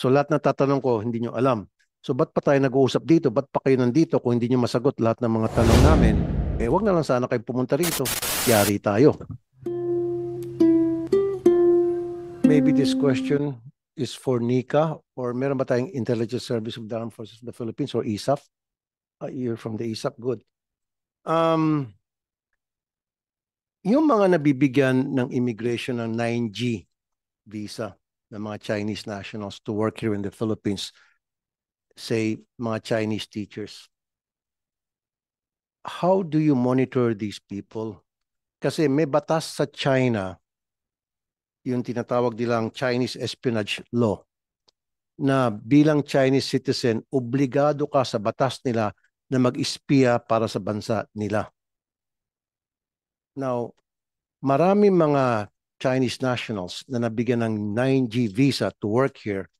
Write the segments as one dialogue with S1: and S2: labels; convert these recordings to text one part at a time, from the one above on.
S1: So lahat na tatanong ko, hindi nyo alam. So ba't pa tayo nag-uusap dito? Ba't pa kayo nandito kung hindi nyo masagot lahat ng mga tanong namin? Eh, wag na lang sana kayo pumunta rito. Yari tayo. Maybe this question is for Nika, or meron ba tayong Intelligence Service of the Armed Forces of the Philippines or ISAF? You're from the ISAF, good. Yung mga nabibigyan ng immigration ng 9G visa ng mga Chinese nationals to work here in the Philippines, say mga Chinese teachers, how do you monitor these people? Kasi may batas sa China, yung tinatawag nilang Chinese Espionage Law, na bilang Chinese citizen, obligado ka sa batas nila na mag-espiya para sa bansa nila. Now, marami mga Chinese nationals na nabigyan ng 9G visa to work here,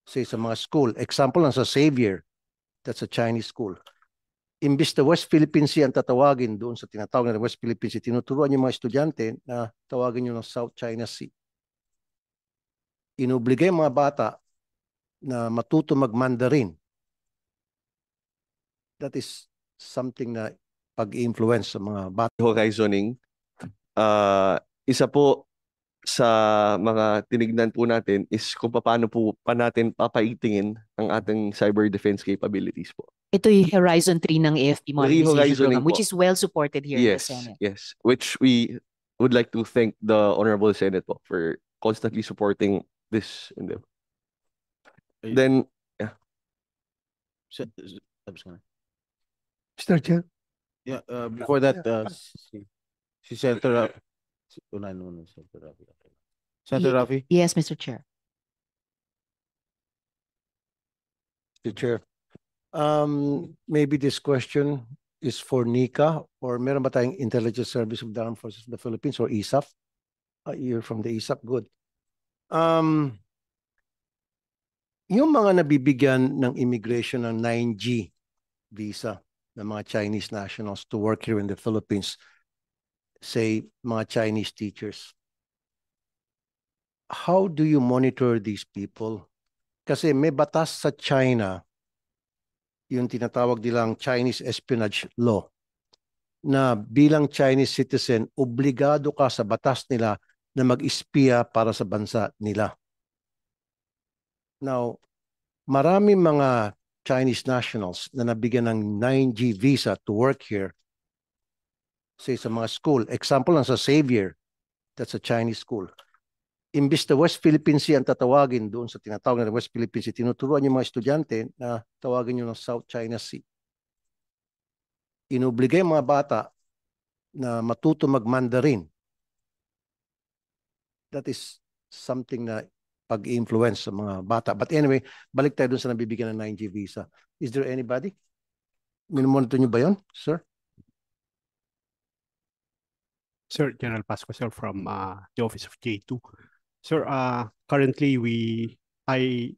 S1: say sa mga school. Example lang sa Xavier, that's a Chinese school. Imbis na West Philippine Sea ang tatawagin doon sa tinatawag na West Philippine Sea, tinuturuan yung mga estudyante na tawagin yung South China Sea. Inobligay mga bata na matuto mag-Mandarin. That is something na pag-influence sa mga bata.
S2: Horizoning, isa po sa mga tinignan po natin is kung paano po pa natin papaitingin ang ating cyber defense capabilities po.
S3: Ito yung Horizon 3 ng AFP Modernization Program, which is well supported here in the Senate.
S2: Yes, which we would like to thank the Honorable Senate po for constantly supporting this endeavor. Then, yeah.
S4: Mr. Chair.
S5: Yeah, before that, si Senator Senator Rafi.
S3: Yes, Mr. Chair.
S1: Mr. Chair, maybe this question is for Nika, or meron ba tayong Intelligence Service of the Armed Forces of the Philippines or ISAF? You're from the ISAF, good. Yung mga nabibigyan ng immigration ng 9G visa ng mga Chinese nationals to work here in the Philippines, say mga Chinese teachers, how do you monitor these people? Kasi may batas sa China, yung tinatawag nilang Chinese Espionage Law, na bilang Chinese citizen, obligado ka sa batas nila na mag-espiya para sa bansa nila. Now, marami mga Chinese nationals na nabigyan ng 9G visa to work here, say sa mga school. Example lang sa Xavier, that's a Chinese school. Imbis na West Philippine Sea ang tatawagin doon sa tinatawag na West Philippine Sea, tinuturuan yung mga estudyante na tawagin yung South China Sea. Inobligay mga bata na matuto mag-Mandarin. That is something na pag-influence sa mga bata. But anyway, balik tayo dun sa nabibigyan ng 9G visa. Is there anybody? Minumonitor nyo ba yun, sir?
S4: Sir, General Pasco, sir, from the office of J2. Sir, currently I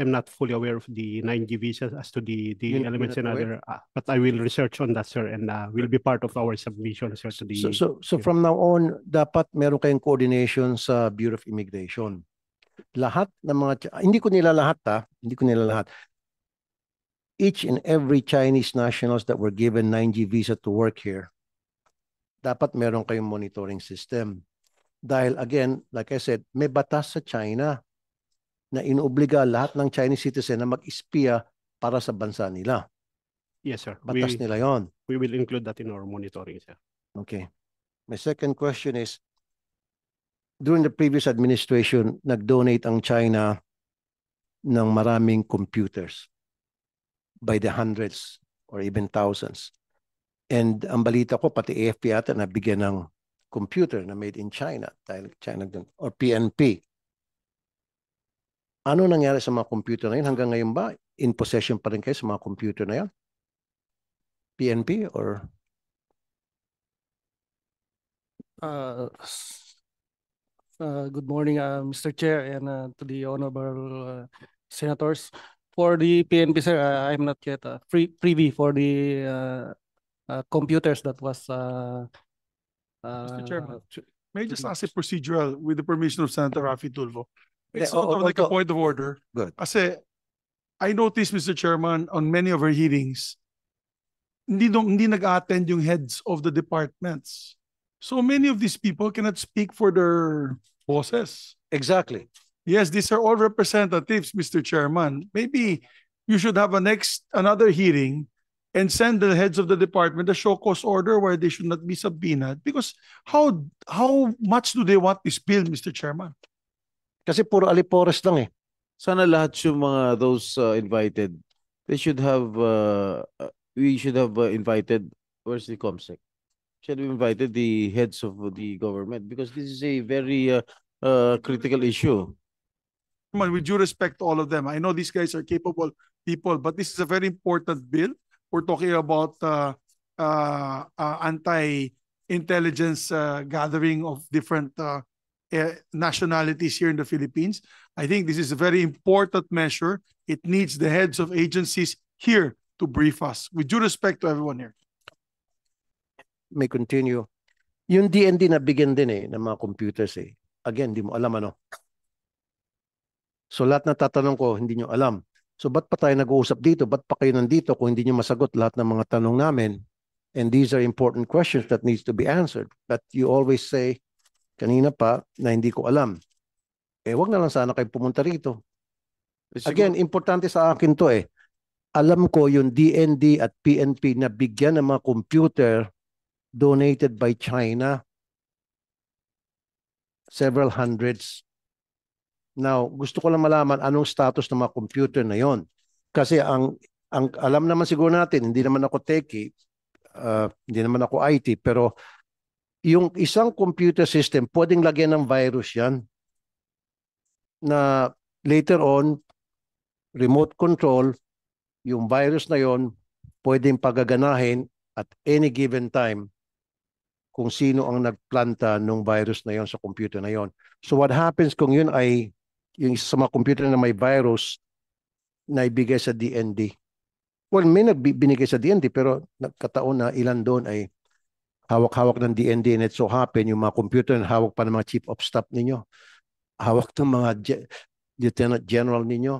S4: am not fully aware of the 9G visas as to the elements and other, but I will research on that, sir, and will be part of our submission, sir, to the...
S1: So from now on, dapat meron kayong coordination sa Bureau of Immigration. Lahat ng mga, hindi ko nila lahat. Each and every Chinese nationals that were given 9G visa to work here, dapat meron kayong monitoring system. Dahil again, like I said, may batas sa China na inuobliga lahat ng Chinese citizen na mag-espiya para sa bansa nila.
S4: Yes, sir.
S1: Batas nila yon.
S4: We will include that in our monitoring, sir.
S1: Okay. My second question is, during the previous administration, nag-donate ang China ng maraming computers by the hundreds or even thousands. And ang balita ko, pati AFP ata nabigyan ng computer na made in China, dahil China doon, or PNP. Ano nangyari sa mga computer na yun? Hanggang ngayon ba, in possession pa rin kayo sa mga computer na yan? PNP or...
S6: Good morning, Mr. Chair, and to the honorable senators. For the PNP, sir, I'm not yet privy for the computers that was...
S7: Mr. Chairman, may I just ask a procedural, with the permission of Senator Rafi Tulfo, It's sort of like a point of order.
S1: Good.
S7: Kasi I noticed, Mr. Chairman, on many of our hearings, hindi nag-attend yung heads of the departments. So many of these people cannot speak for their bosses.
S1: Exactly.
S7: Yes, these are all representatives, Mr. Chairman. Maybe you should have another hearing and send the heads of the department a show cause order where they should not be subpoenaed. Because how much do they want this bill, Mr. Chairman?
S1: Kasi puro alipores lang eh.
S5: Sana lahat yung mga those invited, they should have, we should have invited, where's the COMSEC? Should have invited the heads of the government because this is a very critical issue.
S7: With due respect to all of them, I know these guys are capable people, but this is a very important bill. We're talking about anti-intelligence gathering of different nationalities here in the Philippines. I think this is a very important measure. It needs the heads of agencies here to brief us. With due respect to everyone here.
S1: May continue. Yung DND na bigyan din ng mga computers eh. Again, di mo alam ano. So lahat na tatanong ko, hindi nyo alam. So ba't pa tayo nag-uusap dito? Ba't pa kayo nandito kung hindi nyo masagot lahat ng mga tanong namin? And these are important questions that needs to be answered. But you always say, kanina pa, na hindi ko alam. Wag na lang sana kayo pumunta rito. Again, importante sa akin to eh. Alam ko yung DND at PNP na bigyan ng mga computer donated by China. Several hundreds. Now, gusto ko lang malaman anong status ng mga computer na yon. Kasi ang alam naman siguro natin, hindi naman ako techie, hindi naman ako IT, pero yung isang computer system, pwedeng lagyan ng virus yan na later on, remote control, yung virus na yon pwedeng pagaganahin at any given time kung sino ang nagplanta ng virus na yon sa computer na yon. So what happens kung yun ay yung isa sa mga computer na may virus na ibigay sa DND? Well, may binigay sa DND pero nagkataon na ilan doon ay hawak-hawak ng DND and it so happen yung mga computer na hawak pa ng mga chief of staff ninyo. Hawak ng mga lieutenant general ninyo.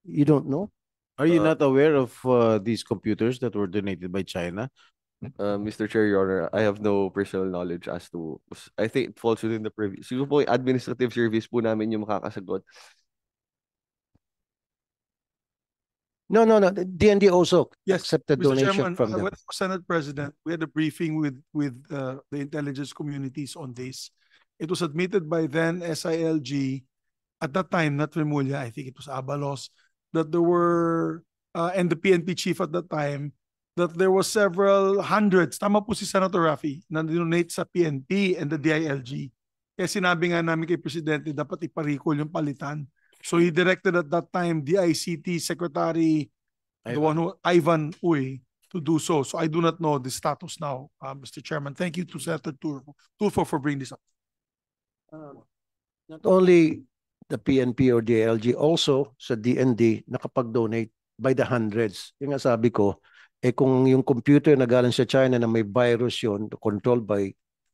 S1: You don't know?
S5: Are you not aware of these computers that were donated by China?
S2: Mr. Chair, Your Honor, I have no personal knowledge as to, I think it falls within the preview. Siguro po, administrative service po namin yung makakasagot.
S1: No. DND also accepted
S7: Mr.
S1: donation
S7: Chairman,
S1: from them.
S7: when I was Senate President, we had a briefing with the intelligence communities on this. It was admitted by then SILG, at that time, not Remulla, I think it was Abalos, that there were, and the PNP chief at that time, that there was several hundreds, tama po si Senator Raffy, na donate sa PNP and the DILG. Kaya sinabi nga namin kay Presidente, dapat iparicall yung palitan. So he directed at that time the ICT Secretary, Ivan Uy, to do so. So I do not know the status now, Mr. Chairman. Thank you to Senator Tulfo for bringing this up.
S1: Not only the PNP or DILG, also sa DND nakapag-donate by the hundreds. Yung nga sabi ko, kung yung computer na galing sa China na may virus yon controlled by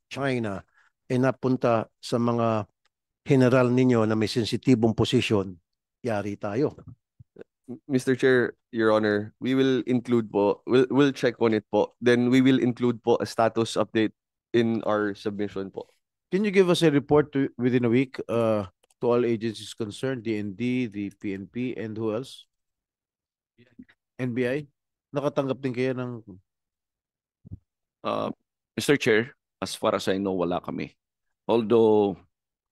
S1: China, napunta sa mga general ninyo na may sensitibong posisyon, yari tayo.
S2: Mr. Chair, Your Honor, we will include po, we'll check on it po. Then we will include po a status update in our submission po.
S5: Can you give us a report within a week to all agencies concerned, DND, the PNP, and who else? NBI? Nakatanggap din kayo ng...
S8: Mr. Chair, as far as I know, wala kami. Although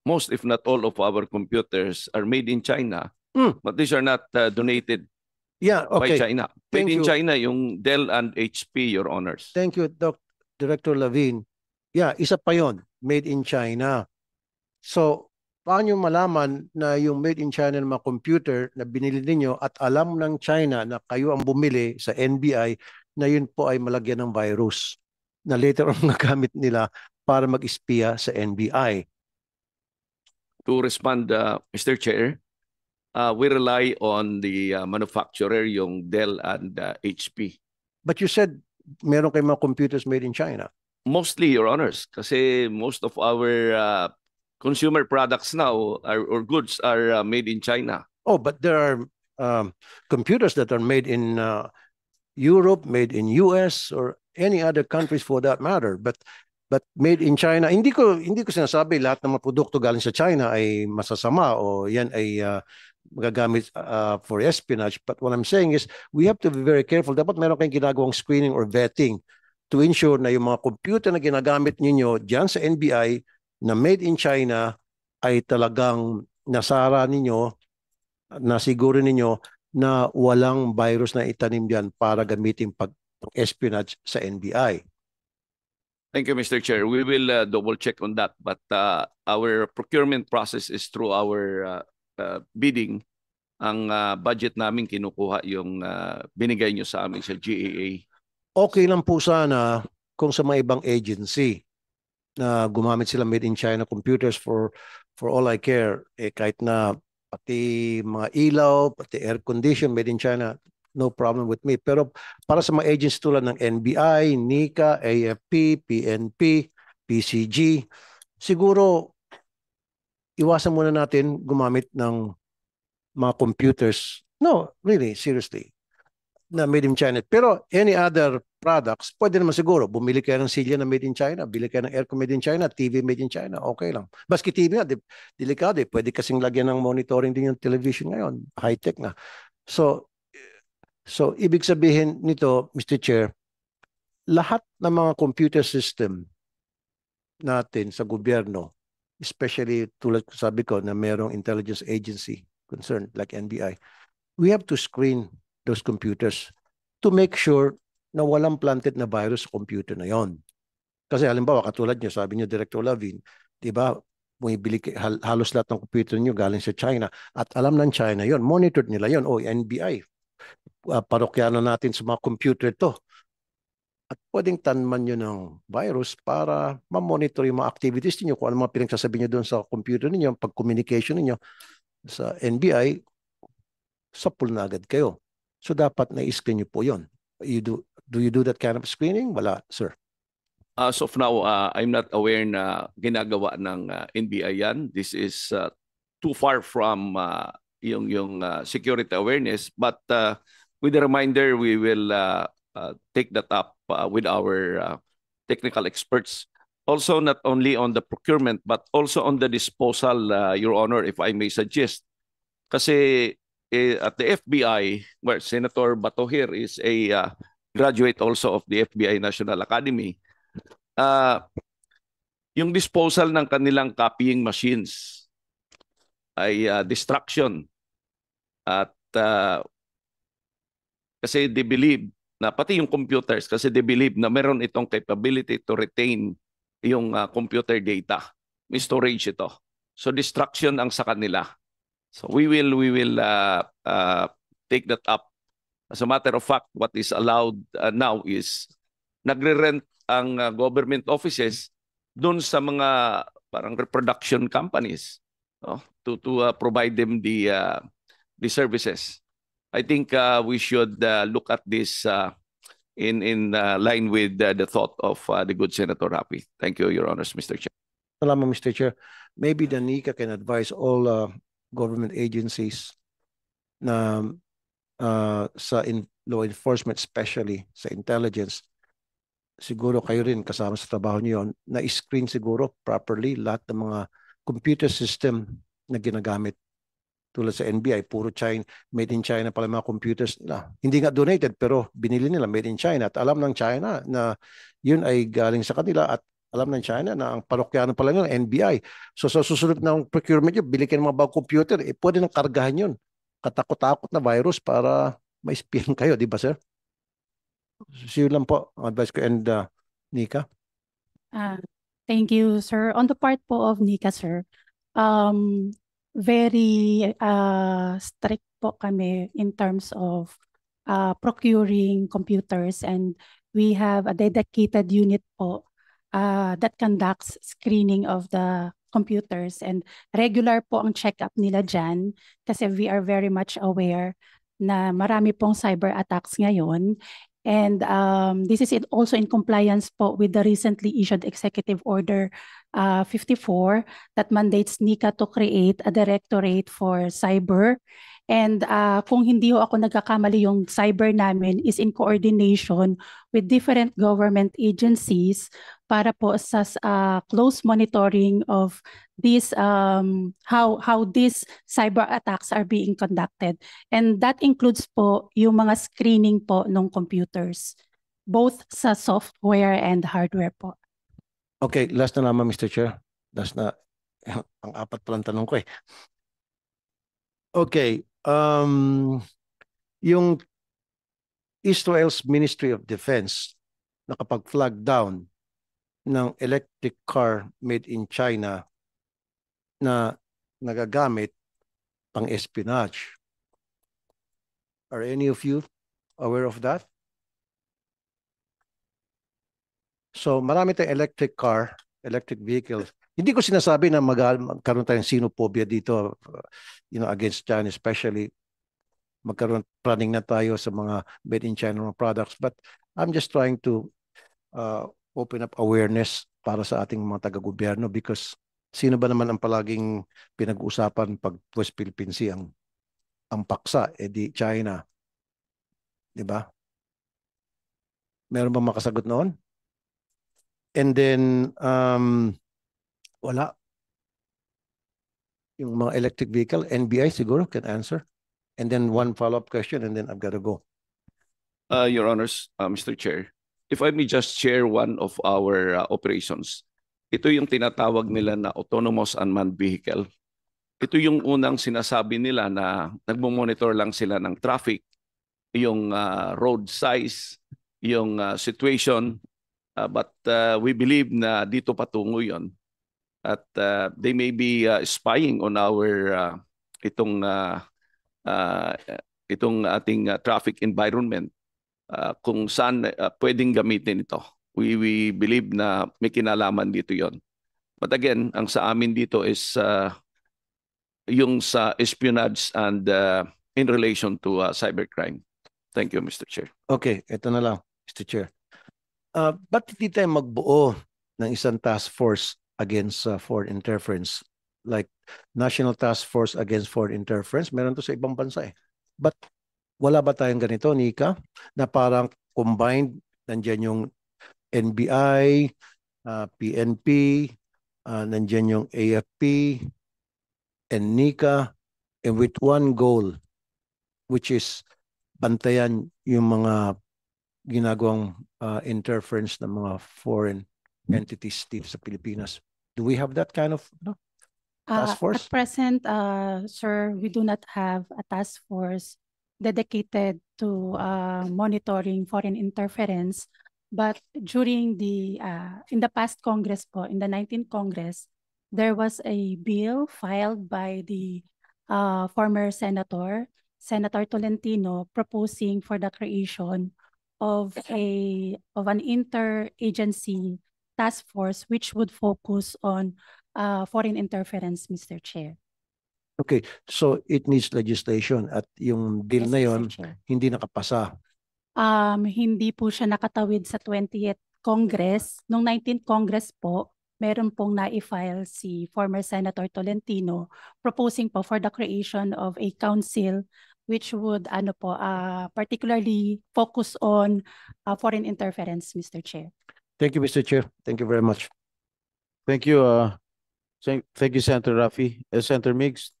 S8: most, if not all, of our computers are made in China, but these are not donated by China. Made in China, yung Dell and HP, Your Honors.
S1: Thank you, Director Lavin. Yeah, isa pa yon, made in China. So, paano nyo malaman na yung made in China ng mga computer na binili ninyo at alam ng China na kayo ang bumili sa NBI na yun po ay malagyan ng virus na later on nagamit nila para mag-espiya sa NBI?
S8: To respond, Mr. Chair, we rely on the manufacturer, yung Dell and HP.
S1: But you said meron kayong mga computers made in China.
S8: Mostly, Your Honors, kasi most of our consumer products now or goods are made in China.
S1: Oh, but there are computers that are made in Europe, made in US, or any other countries for that matter. But made in China, hindi ko sinasabi lahat ng mga produkto galing sa China ay masasama o yan ay magagamit for espionage. But what I'm saying is we have to be very careful. Dapat meron kayong ginagawang screening or vetting to ensure na yung mga computer na ginagamit ninyo dyan sa NBI na made in China ay talagang nasara ninyo, nasiguro ninyo na walang virus na itanim diyan para gamitin pag-espionage sa NBI.
S8: Thank you, Mr. Chair. We will double check on that. But our procurement process is through our bidding. Ang budget namin kinukuha yung binigay nyo sa amin sa GAA.
S1: Okay lang po sana kung sa mga ibang agency na gumamit sila made in China computers for all I care, kahit na pati mga ilaw, pati air condition made in China, no problem with me. Pero para sa mga agencies tulad ng NBI, NICA, AFP, PNP, PCG, siguro iwasan muna natin gumamit ng mga computers. No, really, seriously, na made in China. Pero any other products, pwede naman siguro. Bumili kayo ng silya na made in China, bili kayo ng aircon made in China, TV made in China, okay lang. Baski TV nga, delikado eh. Pwede kasing lagyan ng monitoring din yung television ngayon. High-tech na. So ibig sabihin nito, Mr. Chair, lahat ng mga computer system natin sa gobyerno, especially tulad ko sabi ko na merong intelligence agency concerned like NBI, we have to screen those computers to make sure na walang planted na virus sa computer na yon. Kasi halimbawa, katulad nyo, sabi nyo, Director Lavin, di ba, bumibili halos lahat ng computer nyo galing sa China at alam ng China yon, monitored nila yon. O, NBI, parokyano natin sa mga computer to. At pwedeng tanman nyo ng virus para ma-monitor yung mga activities niyo kung ano mga pinagsasabi nyo doon sa computer niyo, pag-communication niyo sa NBI, sapul na agad kayo. So dapat na-screen nyo po yun. Do you do that kind of screening? Wala, sir.
S8: As of now, I'm not aware na ginagawa ng NBI yan. This is too far from yung security awareness. But with a reminder, we will take that up with our technical experts. Also, not only on the procurement, but also on the disposal, Your Honor, if I may suggest. Kasi at the FBI, where Senator Bato here is a graduate also of the FBI National Academy, yung disposal ng kanilang copying machines ay distraction. At kasi they believe na pati yung computers, kasi they believe na meron itong capability to retain yung computer data. May storage ito. So distraction ang sa kanila. So we will take that up. As a matter of fact, what is allowed now is nagre-rent ang government offices doon sa mga parang reproduction companies to provide them the services. I think we should look at this in line with the thought of the good Senator Rapi. Thank you, Your Honors, Mr. Chair.
S1: Salamat, Mr. Chair. Maybe the NICA can advise all government agencies na sa law enforcement, especially sa intelligence, siguro kayo rin kasama sa trabaho niyo yon, na screen siguro properly lahat ng mga computer system na ginagamit. Tulad sa NBI, puro China, made in China pala mga computers na hindi nga donated pero binili nila made in China. At alam ng China na yun ay galing sa kanila at alam ng China na ang parokyano pala yun, NBI. So sa susunod ng procurement yun, bili kayo ng mga bagong computer, pwede nang kargahan yun. Katakot-takot na virus para ma-spian kayo, di ba sir? So yun lang po ang advice ko. And Nika?
S9: Thank you, sir. On the part po of Nika, sir, very strict po kami in terms of procuring computers, and we have a dedicated unit po that conducts screening of the computers, and regular po ang check-up nila dyan kasi we are very much aware na marami pong cyber attacks ngayon. And this is also in compliance po with the recently issued executive order 54 that mandates NICA to create a directorate for cyber. And kung hindi ho ako nagkakamali, yung cyber namin is in coordination with different government agencies para po sa close monitoring of this how these cyber attacks are being conducted. And that includes po yung mga screening po ng computers, both sa software and hardware po.
S1: Okay, last na naman, Mr. Chair. Last na, ang apat palang tanong ko eh. Okay, yung Israel's Ministry of Defense nakapag-flag down ng electric car made in China na nagagamit pang espionage. Are any of you aware of that? So marami tayong electric car, electric vehicles. Hindi ko sinasabi na magkaroon tayong xenophobia dito, against China, especially running na tayo sa mga made in China products. But I'm just trying to open up awareness para sa ating mga taga-gobyerno, because sino ba naman ang palaging pinag-uusapan pag West Philippine Sea ang paksa, di China. Diba? Meron ba makasagot noon? And then, wala. Yung mga electric vehicle, NBI siguro can answer. And then one follow-up question, and then I've got to go.
S8: Your Honors, Mr. Chair, if I may just share one of our operations. Ito yung tinatawag nila na autonomous unmanned vehicle. Ito yung unang sinasabi nila na nagmo-monitor lang sila ng traffic, yung road size, yung situation. But we believe na dito patungo yon. At they may be spying on our itong ating traffic environment, kung saan pwedeng gamitin ito. We believe na may kinalaman dito yon. But again, ang sa amin dito is yung sa espionage and in relation to cybercrime. Thank you, Mr. Chair.
S1: Okay, ito na lang, Mr. Chair. Ba't hindi tayo magbuo ng isang task force against foreign interference? Like National Task Force Against Foreign Interference, meron to sa ibang bansa eh. But wala ba tayong ganito, Nika, na parang combined, nandiyan yung NBI, PNP, nandiyan yung AFP, and Nika, and with one goal, which is bantayan yung mga ginagawang interference ng mga foreign entities dito sa Pilipinas. Do we have that kind of task force?
S9: At present, sir, we do not have a task force dedicated to monitoring foreign interference. But during in the past Congress po, in the 19th Congress, there was a bill filed by the former Senator Tolentino, proposing for the creation of an interagency task force which would focus on foreign interference, Mr. Chair.
S1: Okay, so it needs legislation at yung bill
S9: Yes,
S1: na
S9: Mr.
S1: yon
S9: Chair.
S1: hindi nakapasa.
S9: Hindi po siya nakatawid sa 20th Congress. Noong 19th Congress po, meron pong na-file si former Senator Tolentino proposing po for the creation of a council which would particularly focus on foreign interference, Mr. Chair.
S1: Thank you, Mr. Chair. Thank you very much.
S5: Thank you. Thank you, Senator Rafi. Senator Migs.